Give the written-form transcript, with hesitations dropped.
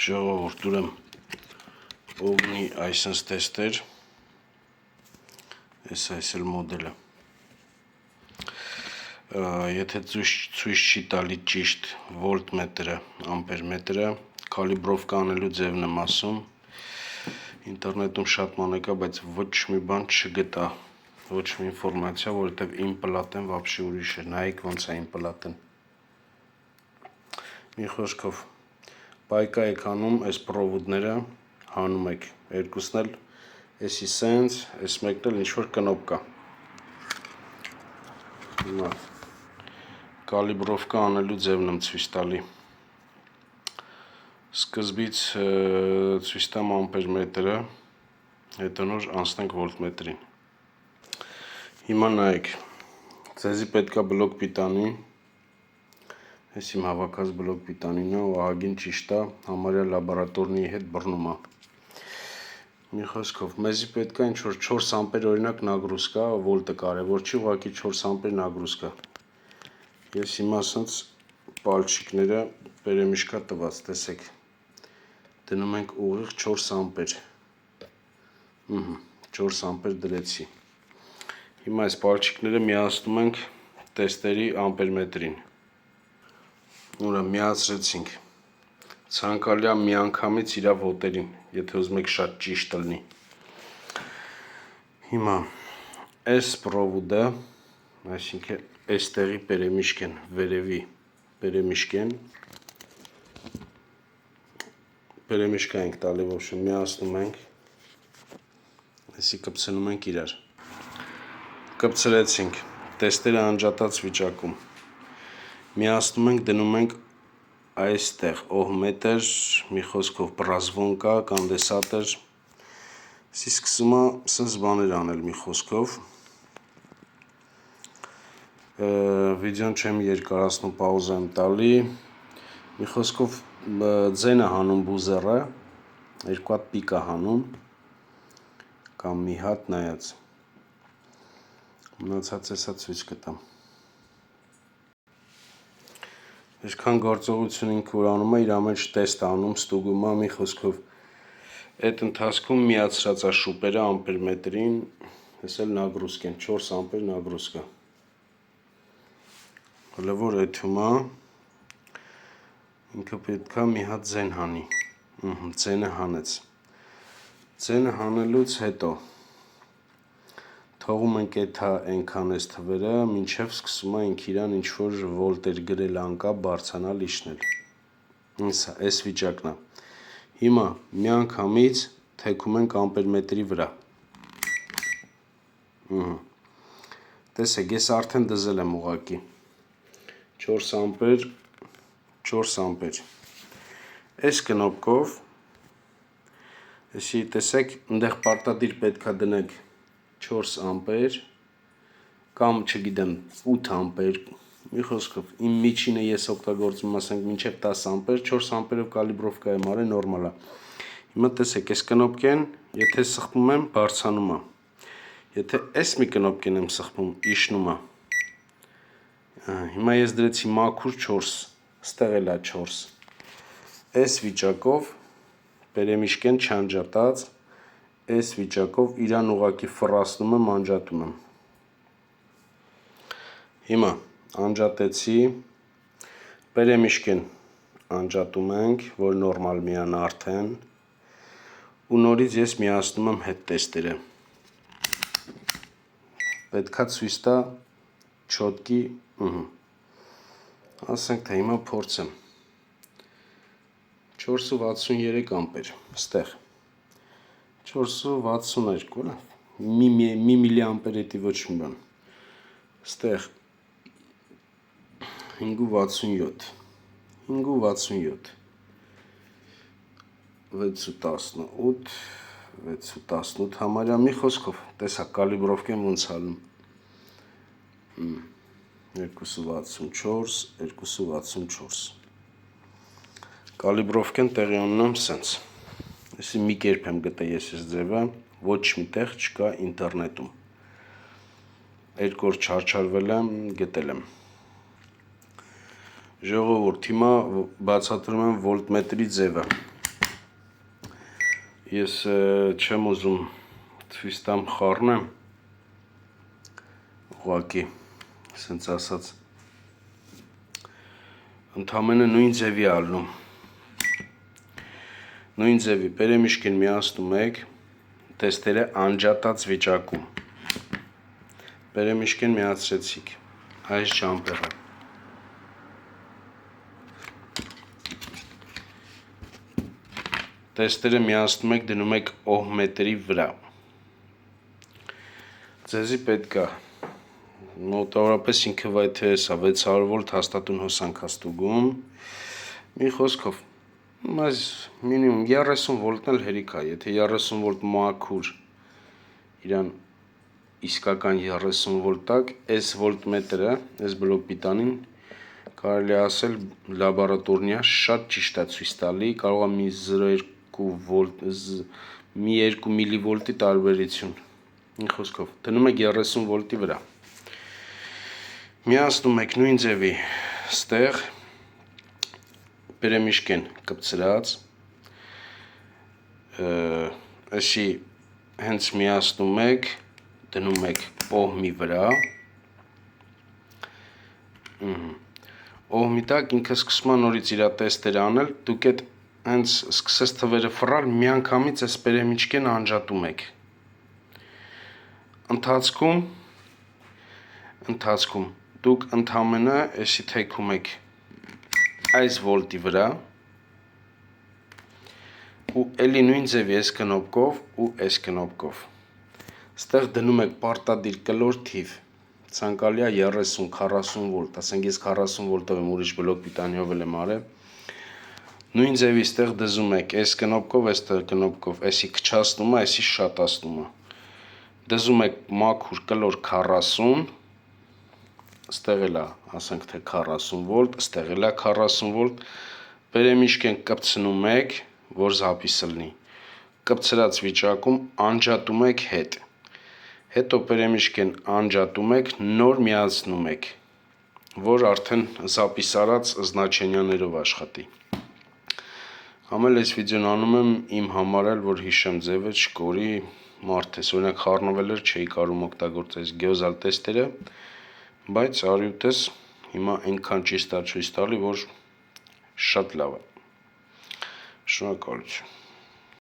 Ժողովուրդ, ուրեմն օգնի այսպես տեստեր, այս էլ մոդելը, եթե ցույց չի տալի ճիշտ վոլտմետրը, ամպերմետրը, կալիբրովկա անելու ձևն եմ ասում, ինտերնետում շատ մանր կա, բայց ոչ մի բան չգտա, ոչ մի ինֆորմացիա, որովհետև իմ պլատեն վաբշի ուրիշ է, նայեք ոնց է իմ պլատեն։ Մի խոսքով, պայկա եք անում այս պրովոդները, հանում եք, երկուսն էլ, էսի սենց, այս մեկն էլ ինչ-որ կնոպ կա։ Կալիբրովկա անելու ձևն եմ ցույց տալի։ Սկզբից ցույց տամ ամպերմետրը, հետո նոր անցնենք վոլտմետրին։ Հիմա նայեք, ձեզի պետքա բլոկ պիտանի, այս իմ հավաքած բլոկ պիտանին է, ու ահագին ճիշտ է, համարյա լաբորատորնի հետ բռնում է։ Մի խոսքով, մեզի պետքա ինչ-որ 4 ամպեր օրինակ նագրուսկա, վոլտը կարևոր չի, ուղղակի 4 ամպեր նագրուսկա։ Ես հիմա ասենց պալչիկները պերեմիշկա տված, տեսեք, դնում ենք ուղիղ 4 ամպեր, 4 ամպեր դրեցի։ Հիմա այս պալչիկները միացնում ենք տեստերի ամպերմետրին։ Ուրա միացրեցինք, ցանկալի է միանգամից իրա ոտերին, եթե ուզում եք շատ ճիշտ լինի։ Հիմա այս պրովոդը, այսինքն այստեղի պերեմիշկեն, վերևի պերեմիշկեն, պերեմիշկա ենք տալի, ոբշե միացնում ենք, այսի կպցնում ենք իրար։ Կպցրեցինք, տեստերը անջատած վիճակում, միացնում ենք, դնում ենք այստեղ, օհմետր, մի խոսքով պրազվոնկա, կանդեսատր, սի սկսում է սենց բաներ անել մի խոսքով, վիդեոն չեմ երկարացնում, պաուզա եմ տալի, մի խոսքով ձեն է հանում բուզերը, երկու հատ պիկ է հանում, կամ մի հատ նայած, մնացած էսա ցույց կտամ։ Այսքան գործողություն ինքը որ անում է, իր մեջ տեստ անում, ստուգում է, մի խոսքով, այդ ընթացքում միացրած է շուպերը ամպերմետրին, ես էլ նագրուսկ են, 4 ամպեր նագրուսկա։ Հələ որ էթում է, ինքը պետքա մի հատ ձեն հանի, ձենը հանեց։ Ձենը հանելուց հետո, թողում ենք էթա ենքան ես թվերը, մինչև սկսում է ինք իրան ինչ-որ վոլտեր գրել անկա, բարձանալ իշնել։ Այս վիճակն է։ Հիմա միանգամից թեքում ենք ամպերմետրի վրա։ Տեսեք, ես արդեն դզել եմ ուղակի։ 4 ամպեր, 4 ամպեր։ Այս կնոպկով, այսի տեսեք, ընդեղ պարտադիր պետքա դնեք 4 ամպեր, կամ չգիտեմ 8 ամպեր, մի խոսքով, իմ միջինը ես օգտագործում ասենք մինչև 10 ամպեր, 4 ամպերով կալիբրովկա եմ արել, նորմալ է։ Հիմա տեսեք, այս կնոպկեն, եթե սխպում եմ, բարձանում է։ Եթե այս մի կնոպկեն եմ սխպում, իշնում է։ Հիմա ես դրեցի մաքուր 4, ստեղ էլ է 4։ Այս վիճակով, պերեմիշկեն չանջատած, այս վիճակով իրան ուղակի ֆռասնում եմ, անջատում եմ։ Հիմա անջատեցի, պերեմիշկեն անջատում ենք, որ նորմալ միան արդեն, ու նորից ես միացնում եմ հետ տեստերը։ Պետքա ցույց տա չոտկի, ասենք թե հիմա փորձեմ։ 4.63 ամպեր, ստեղ։ 4.62, մի միլիամպեր էտի ոչ մի բան։ Ստեղ 5.67, 5.67, 6.18, 6.18 համարյա մի խոսքով, տեսա կալիբրովկեն ոնց ալում։ 2.64, 2.64։ Կալիբրովկեն տեղի ունեմ սենց։ Այսի մի կերպ եմ գտել ես այս ձևը, ոչ մի տեղ չկա ինտերնետում։ Երկու օր չարչարվել եմ, գտել եմ։ Ժողովուրդ, հիմա բացատրում եմ վոլտմետրի ձևը։ Ես չեմ ուզում ցույց տամ խառնեմ, ուղղակի, ասենց ասած, ընդամենը նույն ձևի ալնում, նույն ձևի պերեմիշկին միացնում եք, տեստերը անջատած վիճակում, պերեմիշկին միացրեցիք, այս ջամպերը, տեստերը միացնում եք, դնում եք օհմետրի վրա, ձեզի պետք է, մոտավորապես ինքը վայթե հեսա 600 վոլտ հաստատուն հոսանք հաստուգում, մի խոսքով, այս մինիմում 30 վոլտն էլ հերիք է, եթե 30 վոլտ մաքուր, իրան իսկական 30 վոլտ տակ, այս վոլտմետրը, այս բլոկ պիտանին, կարելի ասել լաբորատորնյա շատ ճիշտ է ցույց տալի, կարող է մի 0,2 վոլտ, մի 2 միլիվոլտի տարբերություն, մի խոսքով, դնում եք 30 վոլտի վրա, միացնում եք նույն ձևի ստեղ, պերեմիշկեն կպցրած, այսի հենց միացնում եք, դնում եք օհմի վրա, օհմի տակ ինքը սկսում է նորից իր տեստերը անել, դուք այդ հենց սկսես թվերը ֆռալ, միանգամից այս պերեմիշկեն անջատում եք, ընթացքում դուք ընդամենը էսի թեքում եք այս վոլտի վրա ու էլի նույն ձևի այս կնոպկով ու այս կնոպկով, ստեղ դնում եք պարտադիր կլոր թիվ, ցանկալի է 30-40 վոլտ, ասենք ես 40 վոլտով եմ ուրիշ բլոկ պիտանիով եմ արել, նույն ձևի ստեղ դզում եք այս կնոպկով, այս կնոպկով, այսի քչացնում է, այսի շատացնում է, դզում եք մաքուր կլոր 40, ստեղ էլ է, ասենք թե 40 վոլտ, ստեղ էլ է 40 վոլտ, պերեմիշկեն կպցնում եք, որ զապիս լինի, կպցրած վիճակում անջատում եք հետ, հետո պերեմիշկեն անջատում եք, նոր միացնում եք, որ արդեն զապիս արած զնաչենյաներով աշխատի, համել այս վիդեոն անում եմ իմ համար էլ, որ հիշեմ ձևը, չկորի, մարդես, օրինակ խառնվել էր, չէի կարում օգտագործել գյոզալ տեստերը, բայց արյուտես հիմա այնքան ճիշտ է ցույց տալի, որ շատ լավ է, շնորհակալություն։